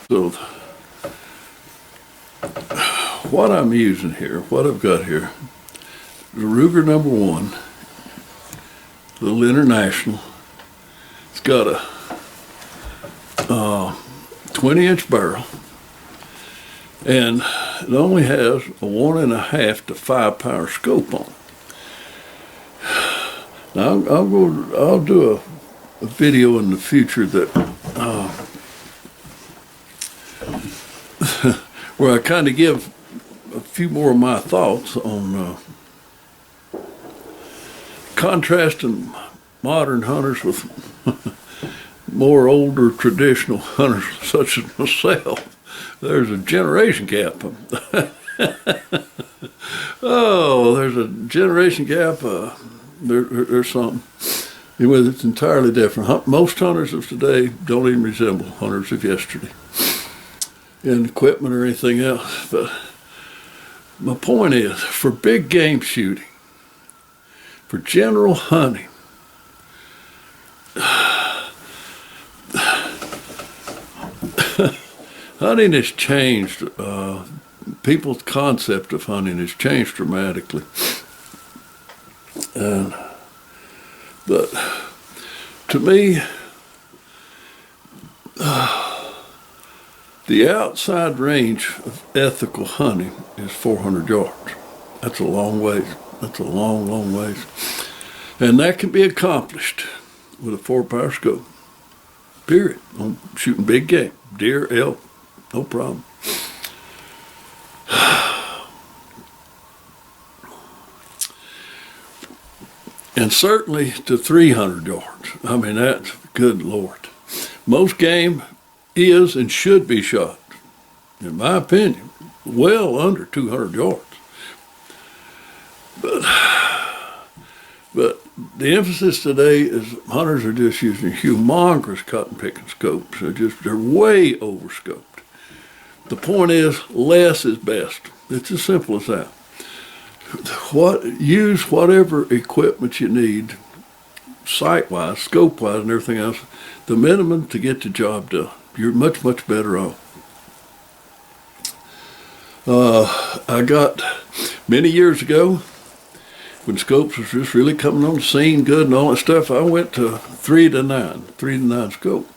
So what I'm using here, what I've got here, the Ruger number 1, little international. It's got a 20-inch barrel, and it only has a 1.5 to 5 power scope on it. Now I'll do a video in the future that where I kind of give a few more of my thoughts on contrasting modern hunters with more older traditional hunters such as myself. There's a generation gap. Oh, there's a generation gap. There's something. Anyway, it's entirely different. Most hunters of today don't even resemble hunters of yesterday in equipment or anything else. But my point is, for big game shooting, for general hunting, hunting has changed. People's concept of hunting has changed dramatically. But to me, the outside range of ethical hunting is 400 yards. That's a long ways. That's a long, long ways. And that can be accomplished with a 4-power scope. Period. On shooting big game, deer, elk, no problem. And certainly to 300 yards. I mean, that's, good Lord. Most game is and should be shot, in my opinion, well under 200 yards. But the emphasis today is hunters are just using humongous cotton picking scopes. They're way over scoped. The point is, less is best. It's as simple as that. Use whatever equipment you need, sight-wise, scope-wise, and everything else, the minimum to get the job done. You're much, much better off. I got, many years ago, when scopes was just really coming on the scene good and all that stuff, I went to 3 to 9 scope.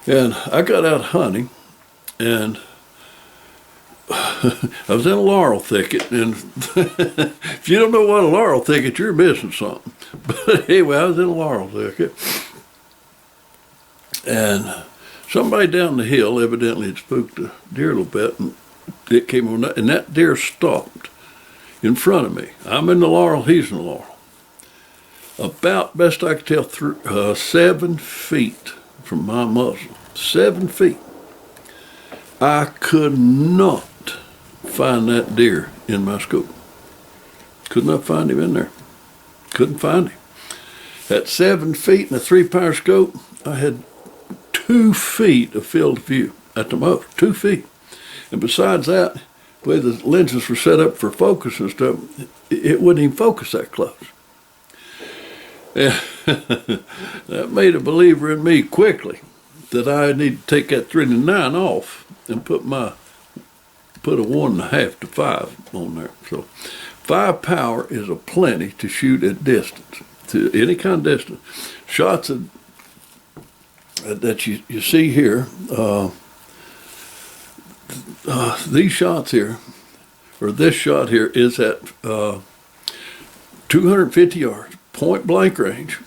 And I got out hunting, and I was in a laurel thicket, and if you don't know what a laurel thicket, you're missing something. But anyway, I was in a laurel thicket, and somebody down the hill evidently had spooked a deer a little bit, and it came on, and that deer stopped in front of me. I'm in the laurel, he's in the laurel. About, best I could tell, 7 feet from my muzzle. 7 feet. I could not find that deer in my scope. Could not find him in there. Couldn't find him. At 7 feet in a 3-power scope, I had 2 feet of field of view at the most, 2 feet. And besides that, the way the lenses were set up for focus and stuff, it wouldn't even focus that close. And that made a believer in me quickly that I need to take that 3 to 9 off and put a 1.5 to 5 on there. So 5 power is a plenty to shoot at distance, to any kind of distance. Shots that you see here, these shots here, or this shot here is at 250 yards, point blank range.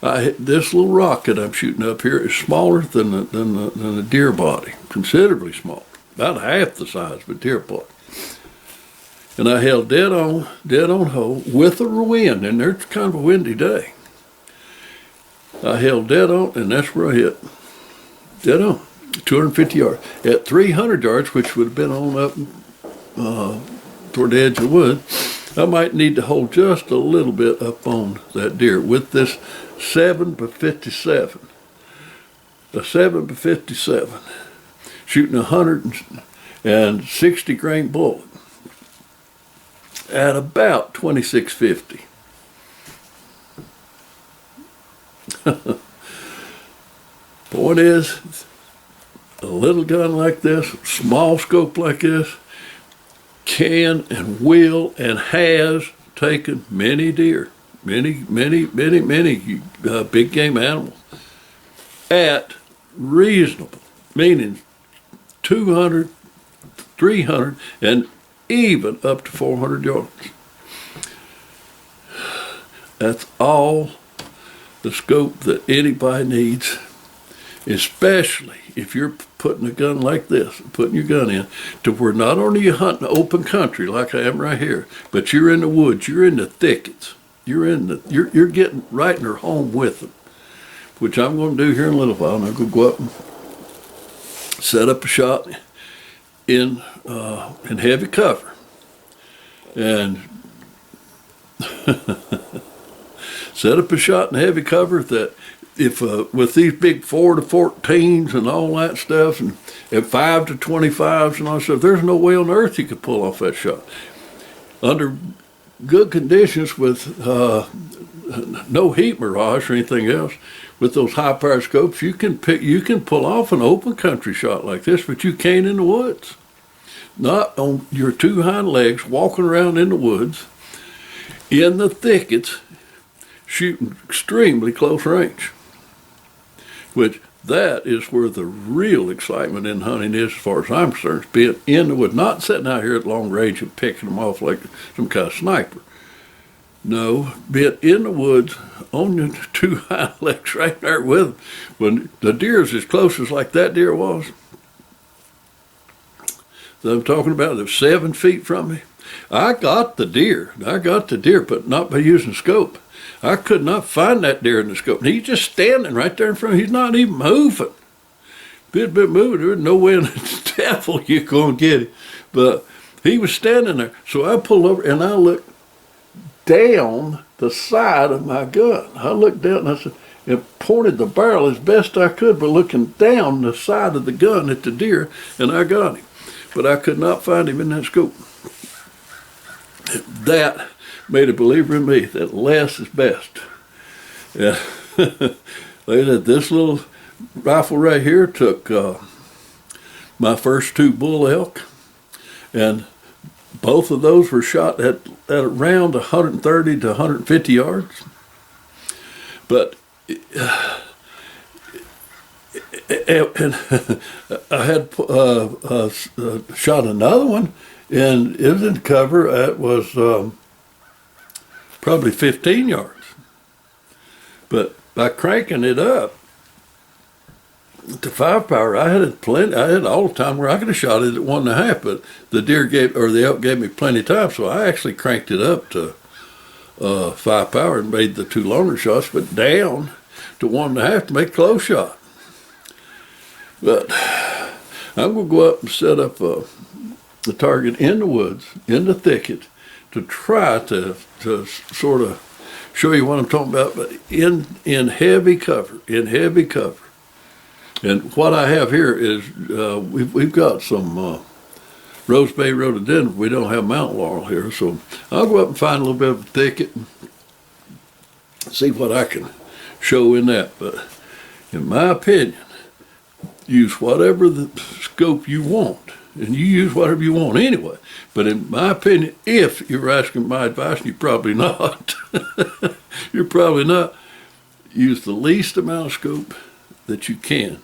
This little rock that I'm shooting up here is smaller than the deer body, considerably smaller, about half the size of a deer body. And I held dead on hole with a wind, and there's kind of a windy day. I held dead on, and that's where I hit. Dead on, 250 yards. At 300 yards, which would have been on up toward the edge of the wood, I might need to hold just a little bit up on that deer with this 7x57. A 7x57, shooting 160 grain bullet at about 2650. Point is, a little gun like this, small scope like this, can and will and has taken many deer, many big game animals at reasonable, meaning 200, 300, and even up to 400 yards. That's all the scope that anybody needs, especially if you're putting a gun like this, putting your gun in, to where not only you hunting open country like I am right here, but you're in the woods, you're in the thickets, you're getting right in their home with them, which I'm going to do here in a little while. And I'm going to go up and set up a shot in heavy cover, and set up a shot in heavy cover that if with these big 4 to 14s and all that stuff, and 5 to 25s and all that stuff, there's no way on earth you could pull off that shot. Under good conditions with no heat mirage or anything else, with those high power scopes, you can pull off an open country shot like this, but you can't in the woods. Not on your two hind legs walking around in the woods, in the thickets, shooting extremely close range. Which that is where the real excitement in hunting is, as far as I'm concerned, being in the woods, not sitting out here at long range and picking them off like some kind of sniper. No, being in the woods on your two hind legs right there with them. When the deer is as close as like that deer was, that I'm talking about, that's 7 feet from me. I got the deer, but not by using scope. I could not find that deer in the scope. And he's just standing right there in front of me. He's not even moving. Bit moving, there's no way in the devil you're going to get him. But he was standing there. So I pulled over and I looked down the side of my gun. I looked down and I said, and pointed the barrel as best I could, but looking down the side of the gun at the deer, and I got him. But I could not find him in that scope. That made a believer in me that less is best. Yeah. This little rifle right here took my first 2 bull elk, and both of those were shot at around 130 to 150 yards. But and I had shot another one, and it was in cover. It was probably 15 yards. But by cranking it up to 5 power, I had all the time where I could have shot it at 1.5, but the elk gave me plenty of time, so I actually cranked it up to 5 power and made the 2 longer shots, but down to 1.5 to make close shot. But I'm going to go up and set up the target in the woods, in the thicket, to try to sort of show you what I'm talking about, but in heavy cover, And what I have here is we've got some Rose Bay rhododendron. We don't have mountain laurel here, so I'll go up and find a little bit of a thicket and see what I can show in that. But in my opinion, use whatever the scope you want, and you use whatever you want anyway. But in my opinion, if you're asking my advice, and you're probably not, use the least amount of scope that you can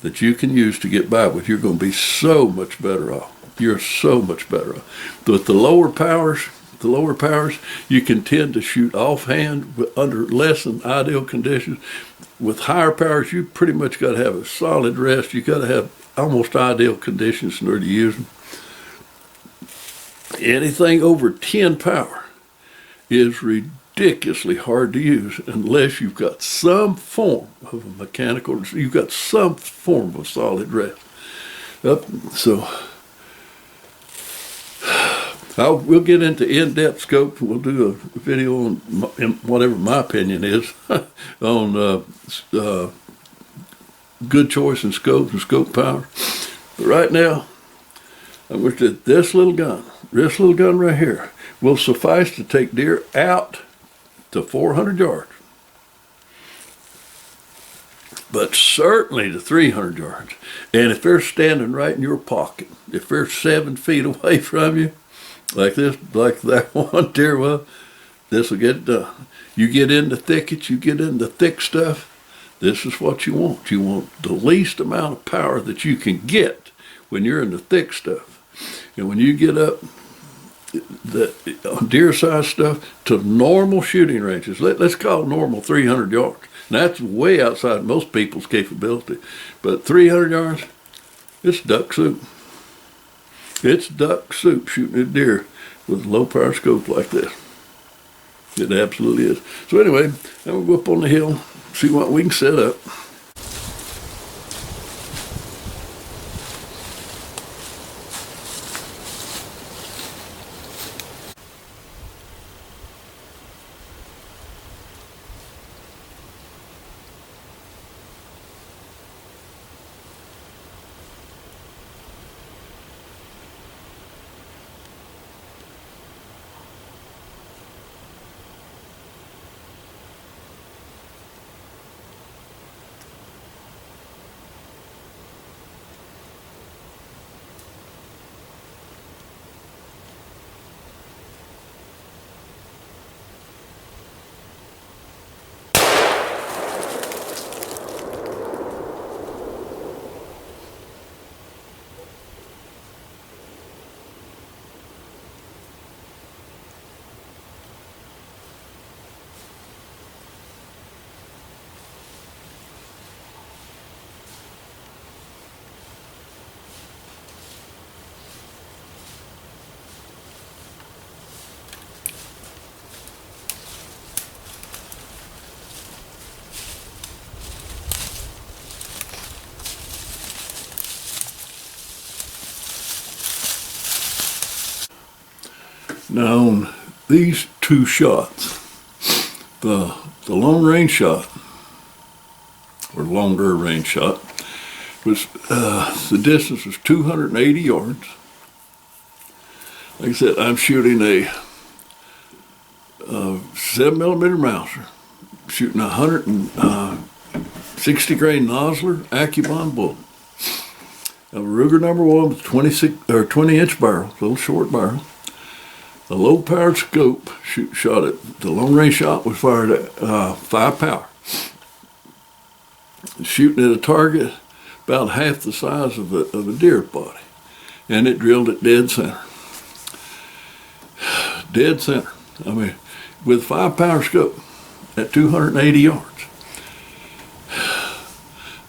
use to get by with. You're going to be so much better off. You're so much better off. With the lower powers, you can tend to shoot offhand under less than ideal conditions. With higher powers, you pretty much got to have a solid rest. You got to have almost ideal conditions in order to use them. Anything over 10 power is ridiculously hard to use unless you've got some form of a mechanical, you've got some form of solid rest. So we'll get into in-depth scope. We'll do a video on whatever my opinion is on good choice in scope and scope power. But right now, I'm going to this little gun right here will suffice to take deer out to 400 yards. but certainly to 300 yards. And if they're standing right in your pocket, if they're 7 feet away from you, like this, like that one deer was, this will get done. You get into thickets, you get into thick stuff, this is what you want. You want the least amount of power that you can get when you're in the thick stuff. And when you get up the deer size stuff to normal shooting ranges, let's call normal 300 yards. And that's way outside most people's capability. But 300 yards, it's duck soup. It's duck soup shooting at deer with a low power scope like this. It absolutely is. So anyway, I'm going to go up on the hill, see what we can set up. Now on these two shots, the long range shot, or longer range shot, was the distance was 280 yards. Like I said, I'm shooting a 7mm Mauser, shooting a 160 grain Nosler Accubon bullet. A Ruger #1 with 20-inch barrel, little short barrel. A low-powered scope shot it. The long-range shot was fired at 5 power. Shooting at a target about half the size of a deer body. And it drilled it dead center. Dead center. I mean, with 5 power scope at 280 yards.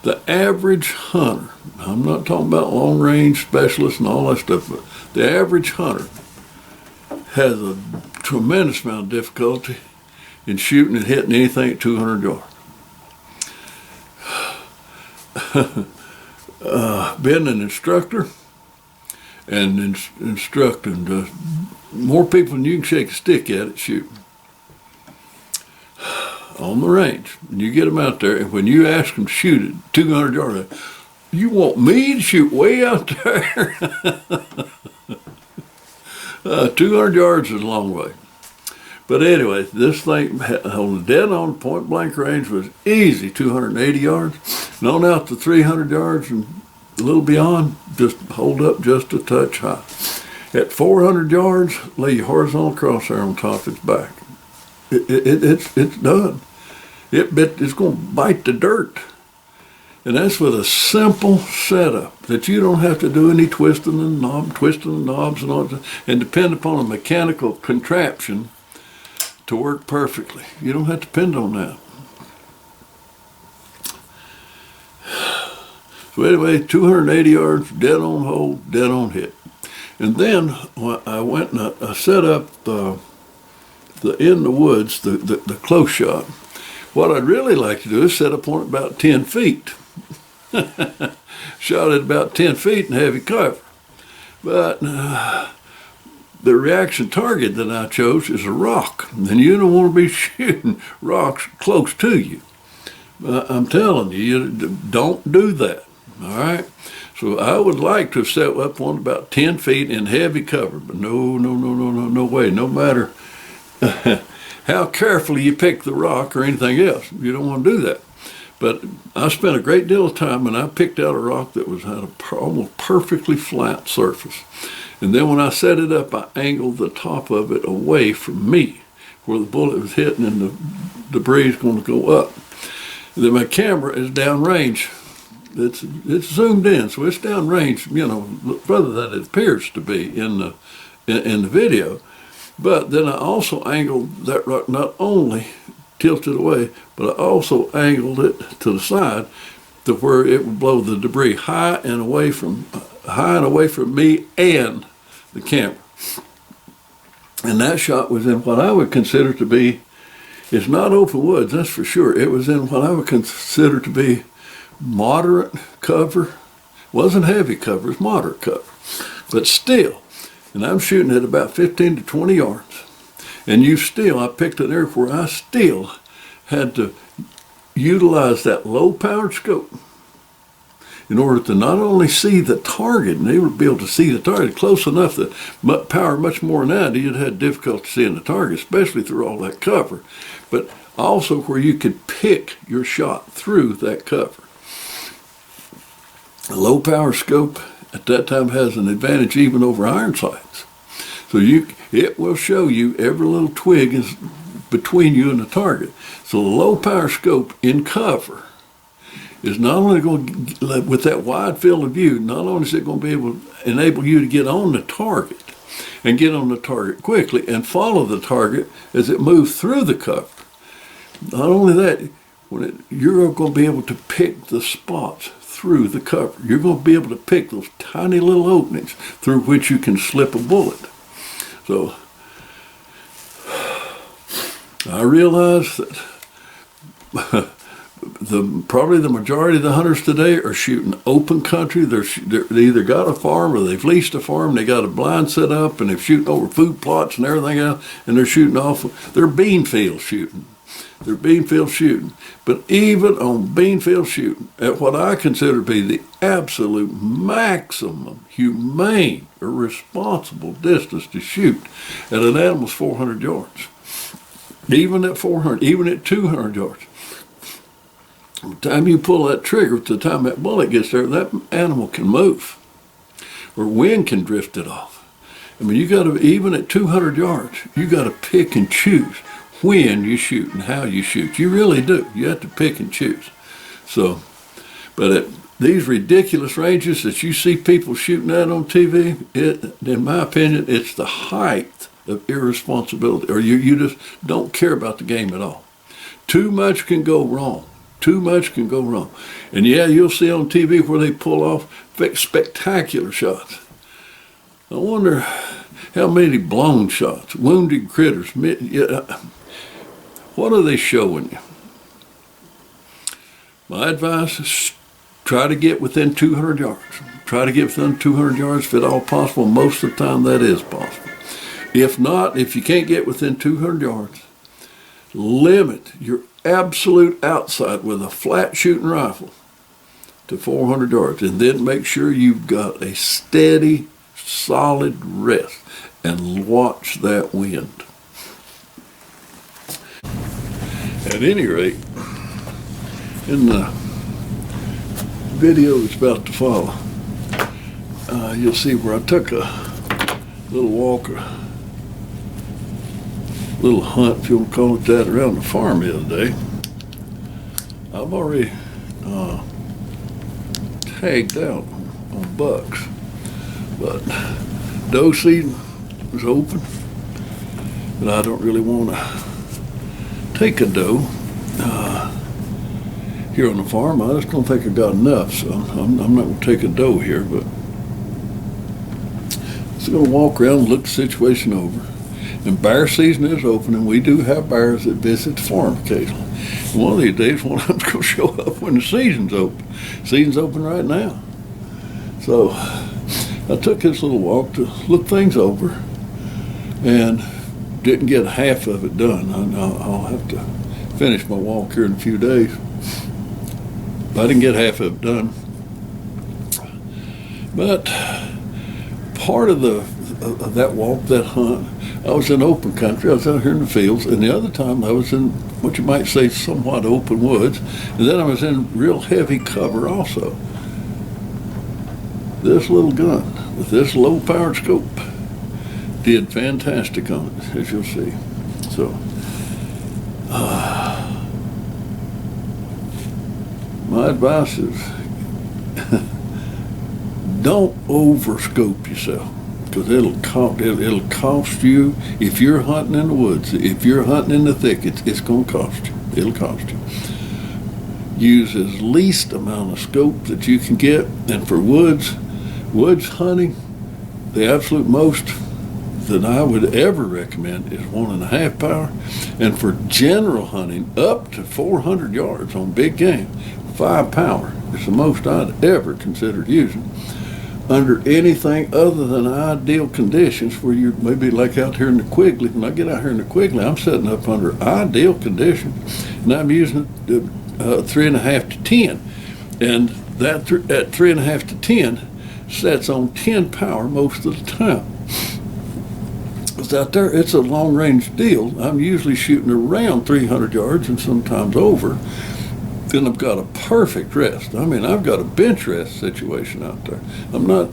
The average hunter, I'm not talking about long-range specialists and all that stuff, but the average hunter has a tremendous amount of difficulty in shooting and hitting anything at 200 yards. Being an instructor and instructing more people than you can shake a stick at it shooting on the range. And you get them out there, and when you ask them to shoot at 200 yards, you want me to shoot way out there? 200 yards is a long way. But anyway, this thing on the dead on point blank range was easy, 280 yards. And on out to 300 yards and a little beyond, just hold up just a touch high. At 400 yards, lay your horizontal crosshair on top of its back. It's done. It's going to bite the dirt. And that's with a simple setup that you don't have to do any twisting the knobs and all that, and depend upon a mechanical contraption to work perfectly. You don't have to depend on that. So anyway, 280 yards, dead on hole, dead on hit. And then I went and I set up the in the woods, the close shot. What I'd really like to do is set up on about 10 feet. Shot at about 10 feet in heavy cover. But the reaction target that I chose is a rock. And you don't want to be shooting rocks close to you. I'm telling you, don't do that. All right? So I would like to have set up on about 10 feet in heavy cover. But no way. No matter how carefully you pick the rock or anything else, you don't want to do that. But I spent a great deal of time, and I picked out a rock that had a almost perfectly flat surface. And then when I set it up, I angled the top of it away from me, where the bullet was hitting and the debris is going to go up. And then my camera is downrange. It's zoomed in, so it's downrange, further than it appears to be in the video. But then I also angled that rock, not only tilted away, but I also angled it to the side to where it would blow the debris high and away from me and the camera. And that shot was in what I would consider to be, it's not open woods, that's for sure. It was in what I would consider to be moderate cover. It wasn't heavy cover, it's moderate cover. But still, and I'm shooting at about 15 to 20 yards. And I picked an area where I still had to utilize that low-powered scope in order to not only see the target, and they would be able to see the target close enough that power much more than that, you'd had difficulty seeing the target, especially through all that cover, but also where you could pick your shot through that cover. A low-power scope at that time has an advantage even over iron sights. So it will show you every little twig is between you and the target. So the low power scope in cover is not only going to, with that wide field of view, not only is it going to be able to enable you to get on the target and get on the target quickly and follow the target as it moves through the cover. Not only that, you're going to be able to pick the spots through the cover. You're going to be able to pick those tiny little openings through which you can slip a bullet. So I realize that probably the majority of the hunters today are shooting open country. They either got a farm or they've leased a farm. They got a blind set up and they're shooting over food plots and everything else. And they're shooting off. They're bean field shooting. They're bean field shooting. But even on bean field shooting, at what I consider to be the absolute maximum humane or responsible distance to shoot at an animal's 400 yards. Even at 400, even at 200 yards. By the time you pull that trigger, to the time that bullet gets there, that animal can move. Or wind can drift it off. I mean, you got to, even at 200 yards, you got to pick and choose when you shoot and how you shoot. You really do. You have to pick and choose. So, but at these ridiculous ranges that you see people shooting at on TV, in my opinion, it's the height of irresponsibility, or you just don't care about the game at all. Too much can go wrong. Too much can go wrong. And yeah, you'll see on TV where they pull off spectacular shots. I wonder how many blown shots, wounded critters. What are they showing you? My advice is try to get within 200 yards. Try to get within 200 yards if at all possible. Most of the time that is possible. If not, if you can't get within 200 yards, limit your absolute outside with a flat shooting rifle to 400 yards, and then make sure you've got a steady, solid rest and watch that wind. At any rate, in the video that's about to follow, you'll see where I took a little walk, a little hunt, if you want to call it that, around the farm the other day. I've already tagged out on bucks, but doe season was open, but I don't really want to take a doe here on the farm. I just don't think I got enough, so I'm not going to take a doe here, but just going to walk around and look the situation over. And bear season is open, and we do have bears that visit the farm occasionally. And one of these days, one of them's going to show up when the season's open. Season's open right now. So I took this little walk to look things over, and didn't get half of it done. I'll have to finish my walk here in a few days. I didn't get half of it done. But part of that walk, that hunt, I was in open country. I was out here in the fields, and the other time I was in what you might say somewhat open woods, and then I was in real heavy cover also. This little gun with this low-powered scope did fantastic on it, as you'll see. So, my advice is don't overscope yourself, because it'll cost you. If you're hunting in the woods, if you're hunting in the thickets, it's going to cost you. It'll cost you. Use as least amount of scope that you can get, and for woods hunting, the absolute most that I would ever recommend is 1.5 power, and for general hunting up to 400 yards on big game, 5 power is the most I'd ever considered using. Under anything other than ideal conditions, where you're maybe like out here in the Quigley. When I get out here in the Quigley, I'm setting up under ideal conditions, and I'm using 3.5 to 10, and that at 3.5 to 10 sets on 10 power most of the time. Because out there, it's a long-range deal. I'm usually shooting around 300 yards and sometimes over. Then I've got a perfect rest. I mean, I've got a bench rest situation out there. I'm not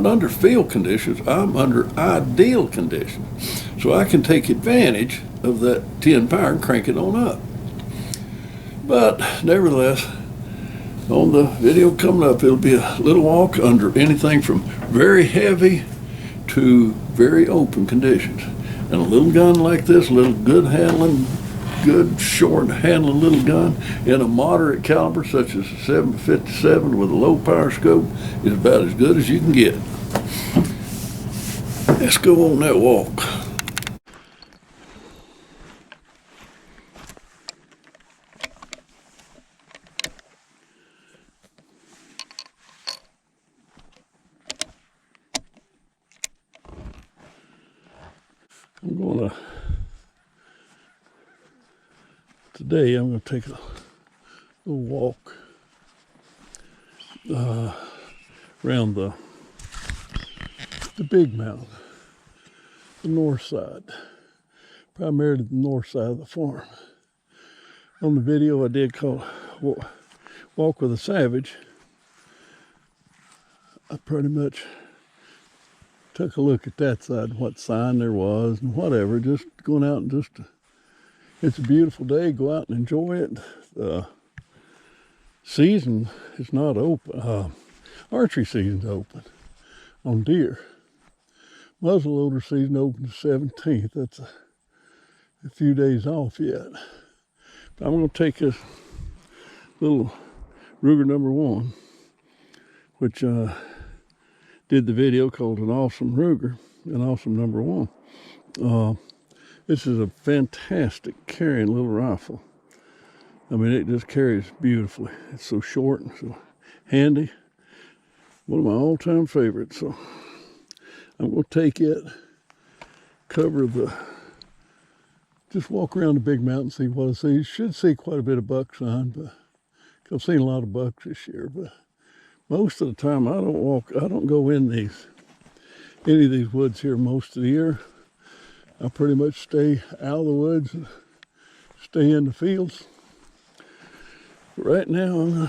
under field conditions. I'm under ideal conditions. So I can take advantage of that 10 power and crank it on up. But nevertheless, on the video coming up, it'll be a little walk under anything from very heavy to very open conditions. And a little gun like this, a little good handling, good short handling little gun in a moderate caliber such as a 7.57 with a low power scope is about as good as you can get. Let's go on that walk. Today I'm going to take a little walk around the big mountain, the north side, primarily the north side of the farm. On the video I did call Walk with a Savage, I pretty much took a look at that side, what sign there was and whatever, just going out and it's a beautiful day, go out and enjoy it. The season is not open, archery season's open on deer. Muzzleloader season opens the 17th, that's a few days off yet. But I'm gonna take a little Ruger number 1, which did the video called An Awesome Ruger, An Awesome Number 1. This is a fantastic carrying little rifle. I mean, it just carries beautifully. It's so short and so handy. One of my all-time favorites. So I'm going to take it, just walk around the big mountain, see what I see. You should see quite a bit of buck sign, but I've seen a lot of bucks this year. But most of the time, I don't go in any of these woods here most of the year. I pretty much stay out of the woods and stay in the fields. But right now, I'm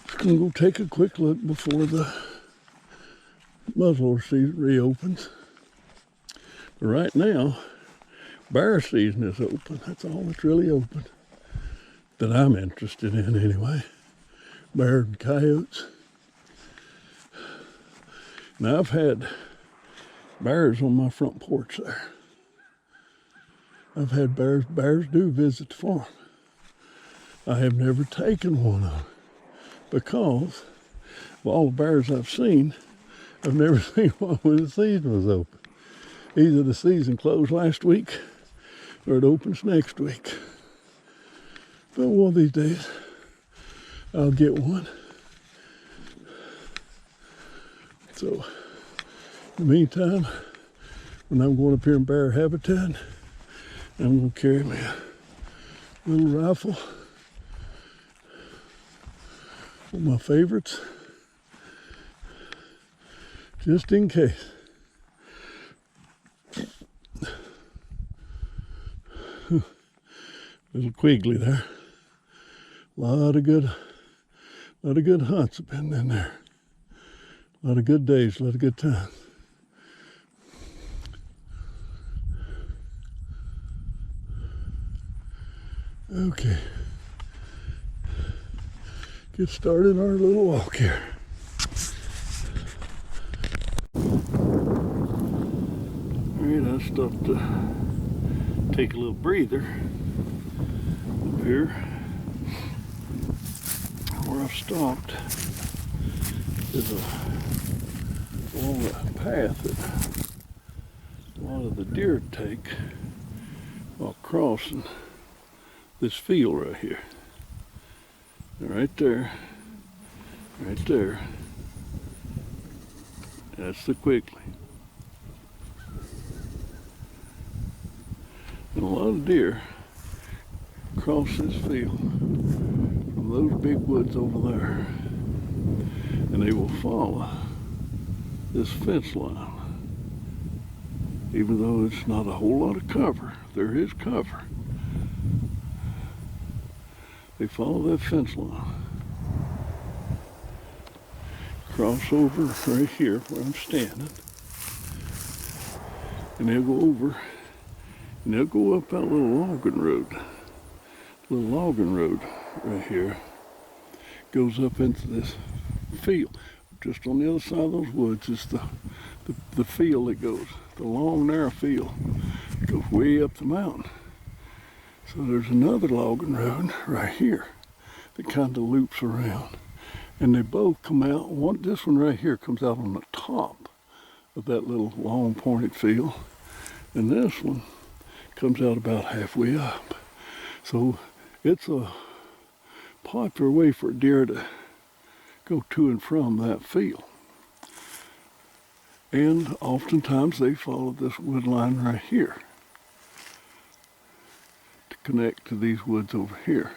just going to go take a quick look before the muzzleloader season reopens. But right now, bear season is open. That's all that's really open that I'm interested in anyway. Bear and coyotes. Now I've had bears on my front porch there. I've had bears. Bears do visit the farm. I have never taken one on because of all the bears I've seen, I've never seen one when the season was open. Either the season closed last week or it opens next week. But one of these days, I'll get one. So, in the meantime, when I'm going up here in bear habitat, I'm going to carry my little rifle, one of my favorites, just in case. Little Quigley there. A lot of good hunts have been in there. A lot of good days, a lot of good times. Okay. Get started on our little walk here. Alright, I stopped to take a little breather up here. Where I've stopped is along the path that a lot of the deer take while crossing this field right here. Right there. That's the Quigley. And a lot of deer cross this field from those big woods over there, and they will follow this fence line. Even though it's not a whole lot of cover, there is cover. They follow that fence line. Cross over right here where I'm standing. And they'll go over and they'll go up that little logging road. Little logging road right here goes up into this field. Just on the other side of those woods is the field that goes, the long narrow field. It goes way up the mountain. So there's another logging road right here that kind of loops around. And they both come out, this one right here comes out on the top of that little long pointed field. And this one comes out about halfway up. So it's a popular way for a deer to go to and from that field. And oftentimes they follow this wood line right here to connect to these woods over here.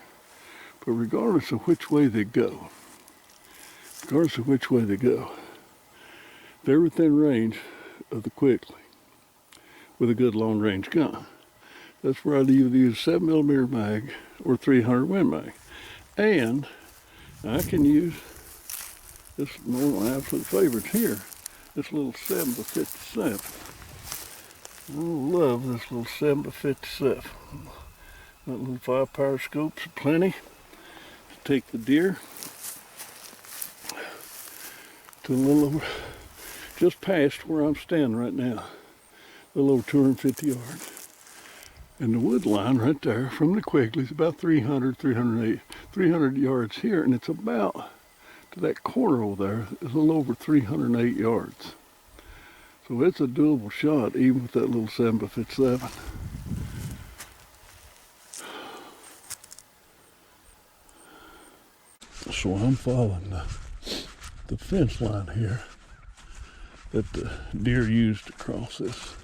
But regardless of which way they go, they're within range of the Quigley with a good long range gun. That's where I'd either use 7mm mag or 300 Win Mag. And I can use this, one of my absolute favorites here, this little 7x57. I love this little 7x57. That little 5-power scopes are plenty to take the deer to a little over, just past where I'm standing right now, a little over 250 yards. And the wood line right there from the Quigley is about 300 yards here, and it's about to that corner over there is a little over 308 yards. So it's a doable shot even with that little 7x57. So I'm following the fence line here that the deer used to cross this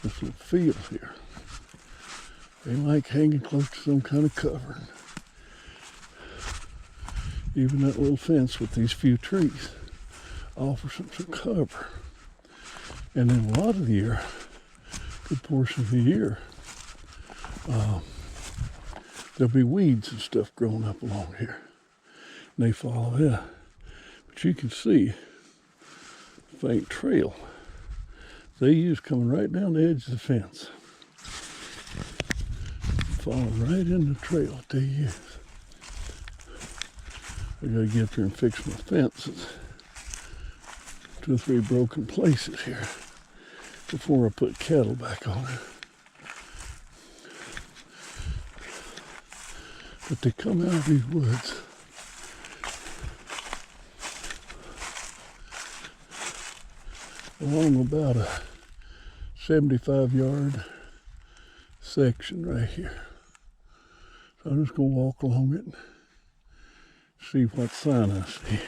little field here. They like hanging close to some kind of cover. Even that little fence with these few trees offers some cover. And then a lot of the year, good portion of the year, there'll be weeds and stuff growing up along here. And they follow that. But you can see the faint trail they use coming right down the edge of the fence. Falling right in the trail that they use. I gotta get up there and fix my fences. 2 or 3 broken places here before I put cattle back on it. But they come out of these woods along about a 75-yard section right here. So I'm just gonna walk along it and see what sign I see.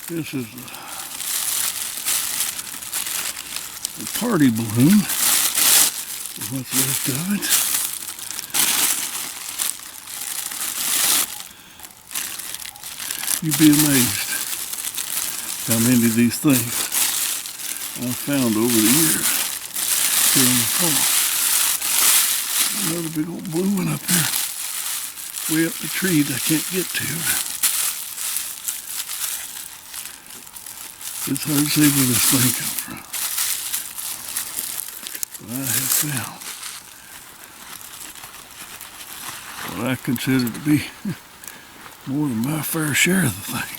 This is a party balloon. What's left of it. You'd be amazed how many of these things I've found over the years here on the farm. Another big old blue one up there, way up the tree that I can't get to. It's hard to say where this thing comes from. But I have found what I consider to be more than my fair share of the things.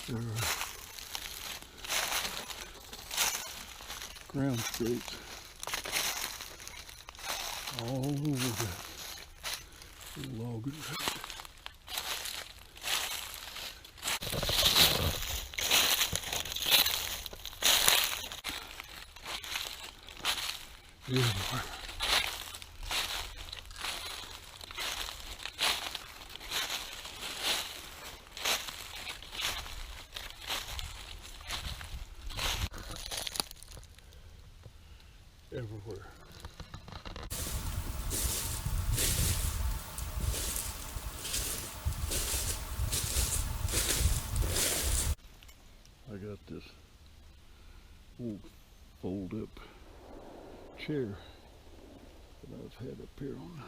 There are ground scrapes all over the logging road. Everywhere. Everywhere. I got this old fold up chair that I've had up here on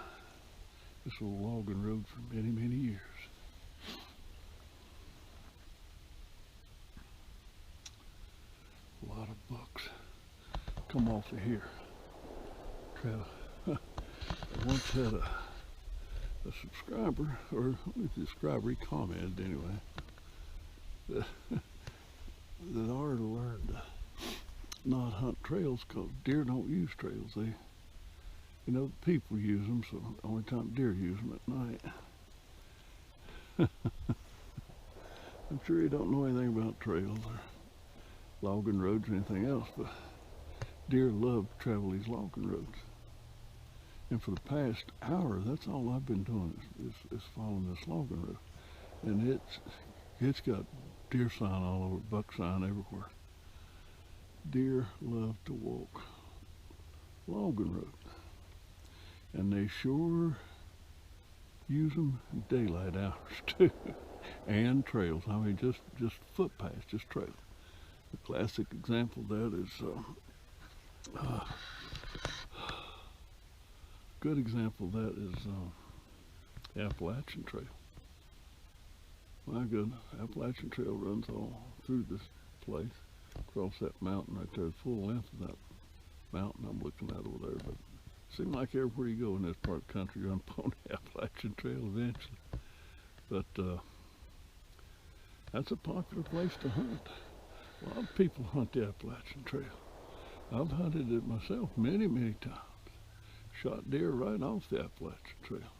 this old logging road for many, many years. A lot of bucks come off of here. I once had a subscriber, or only subscriber, he commented anyway, that I ought to learn to not hunt trails because deer don't use trails. They, you know, people use them, so the only time deer use them at night. I'm sure you don't know anything about trails or logging roads or anything else, but deer love to travel these logging roads. And for the past hour, that's all I've been doing is following this logging road. And it's got deer sign all over, buck sign everywhere. Deer love to walk logging roads. And they sure use them daylight hours too. And trails. I mean, just footpaths, just trails. The classic example of that is good example of that is the Appalachian Trail. My goodness, Appalachian Trail runs all through this place, across that mountain right there, the full length of that mountain I'm looking at over there. But it seems like everywhere you go in this part of the country, you're on the Appalachian Trail eventually. But that's a popular place to hunt. A lot of people hunt the Appalachian Trail. I've hunted it myself many, many times. Shot deer right off the Appalachian Trail.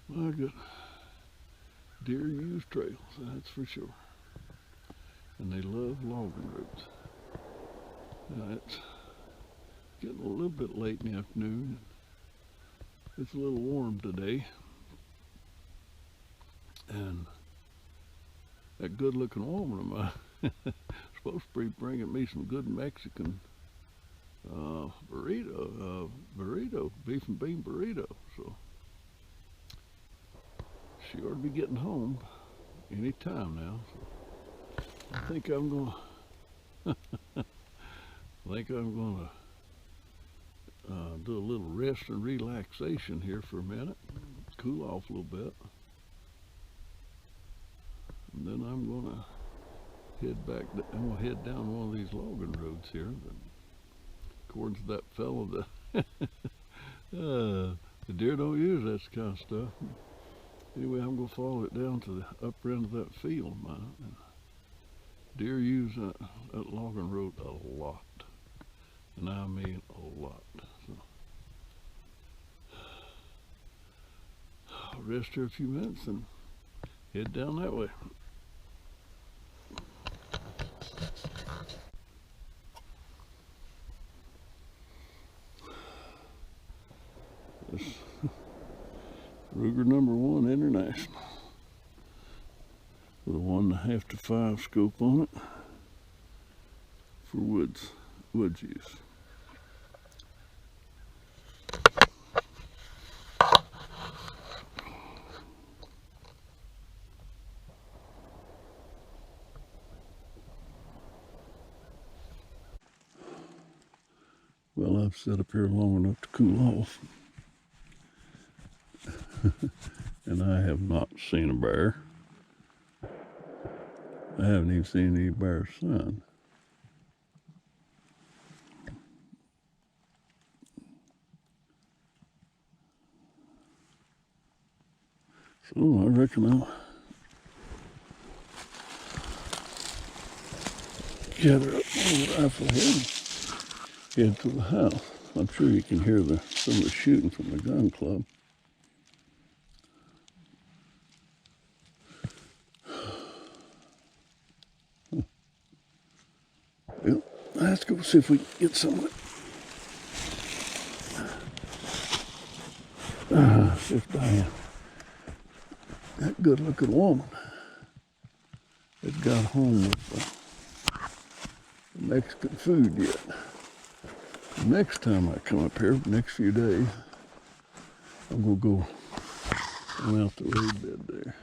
My goodness. Deer use trails, that's for sure. And they love logging roads. Now it's getting a little bit late in the afternoon. It's a little warm today. And that good looking woman of mine supposed to be bringing me some good Mexican burrito, beef and bean burrito. So she ought to be getting home any time now. So I think I'm gonna do a little rest and relaxation here for a minute, cool off a little bit, and then I'm gonna head down one of these logging roads here. But according to that fellow, the deer don't use that kind of stuff. Anyway, I'm gonna follow it down to the upper end of that field of mine. And deer use that logging road a lot, and I mean a lot. So I'll rest here a few minutes and head down that way. This Ruger #1 International with a 1.5 to 5 scope on it for woods use. Well, I've sat up here long enough to cool off. And I have not seen a bear. I haven't even seen any bear sign. So I reckon I'll gather up my rifle here and head to the house. I'm sure you can hear some of the shooting from the gun club. Well, let's go see if we can get some of it. If Diane, that good looking woman, has got home with Mexican food yet. Next time I come up here, next few days, I'm gonna go on out the road bed there,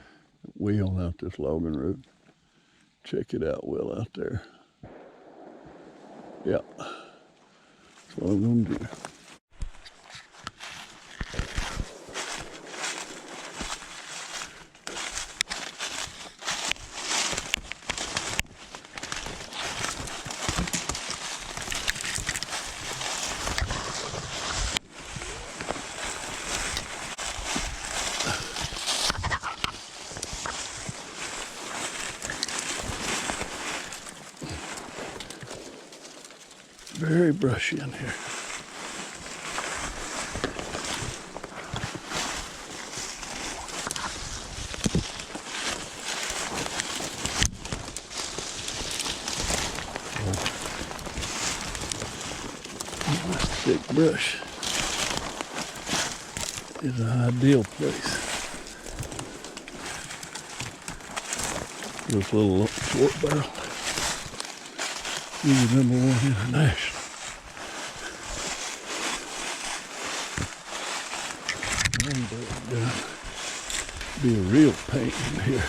way on out this logging road. Check it out well out there. Yeah, that's what I'm gonna do. Very brushy in here. thick brush is an ideal place. This little short barrel. He's the #1 international. Be a real pain in here.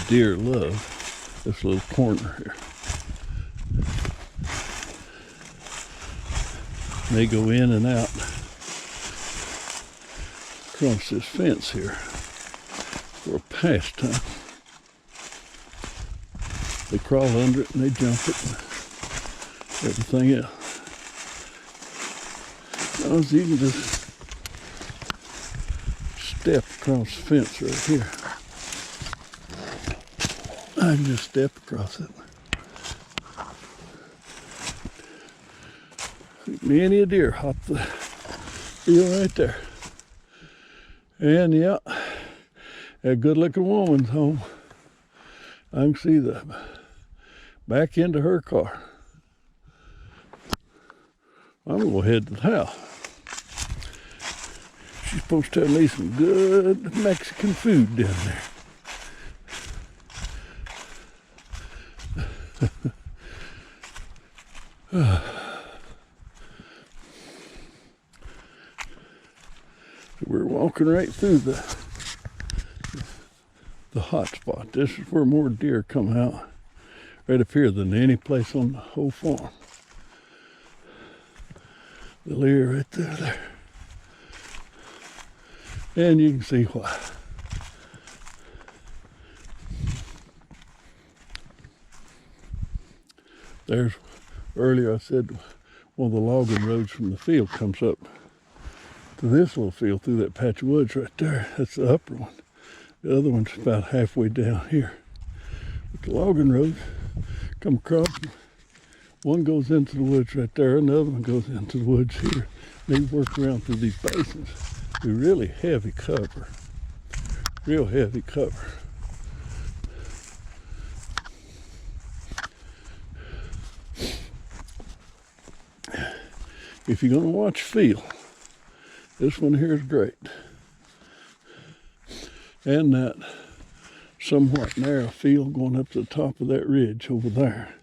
Deer love this little corner here. They go in and out across this fence here for a pastime. They crawl under it and they jump it and everything else. Now, you can just step across the fence right here. I can just step across it. Many a deer hop the field right there. And yeah, a good looking woman's home. I can see the back end of her car. I'm gonna go head to the house. She's supposed to have me some good Mexican food down there. We're walking right through the hot spot. This is where more deer come out right up here than any place on the whole farm. The layer right there. And you can see why. There's, earlier I said one of the logging roads from the field comes up to this little field through that patch of woods right there. That's the upper one. The other one's about halfway down here. But the logging road come across. One goes into the woods right there, and the other one goes into the woods here. They work around through these basins. They're really heavy cover. Real heavy cover. If you're going to watch field, this one here is great. And that somewhat narrow field going up to the top of that ridge over there.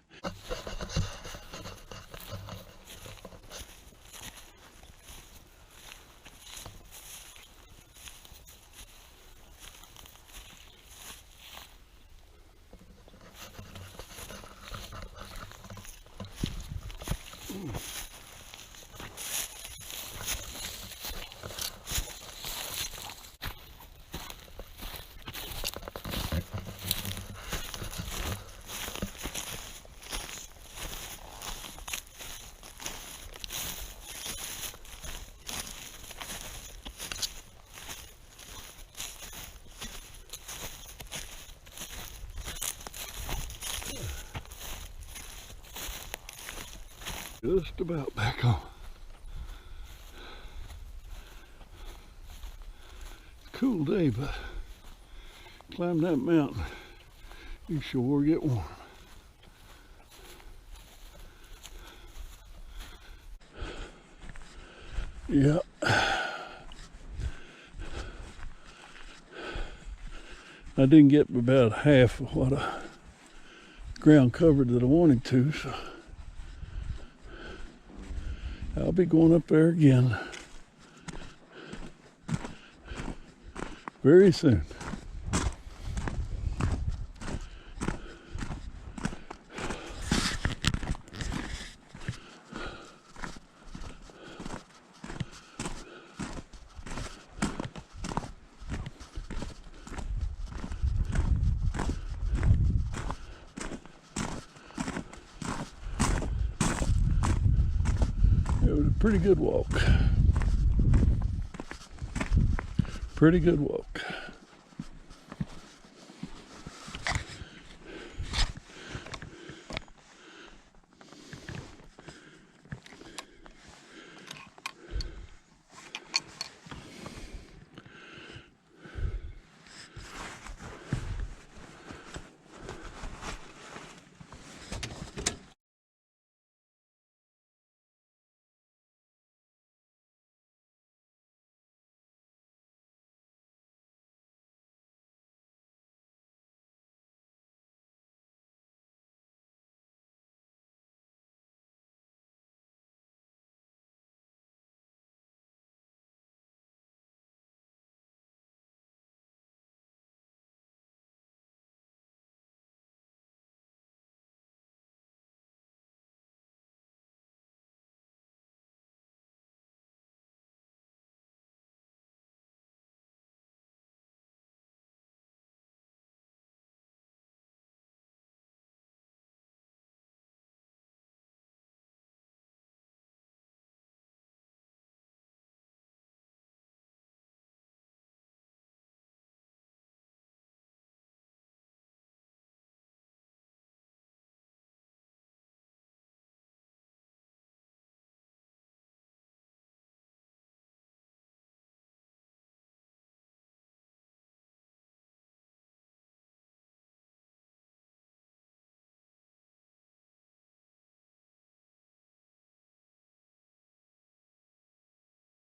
Just about back on. It's a cool day, but climb that mountain, you sure get warm. Yeah. I didn't get about half of what I ground covered that I wanted to, so I'll be going up there again very soon. was a pretty good walk. Pretty good walk.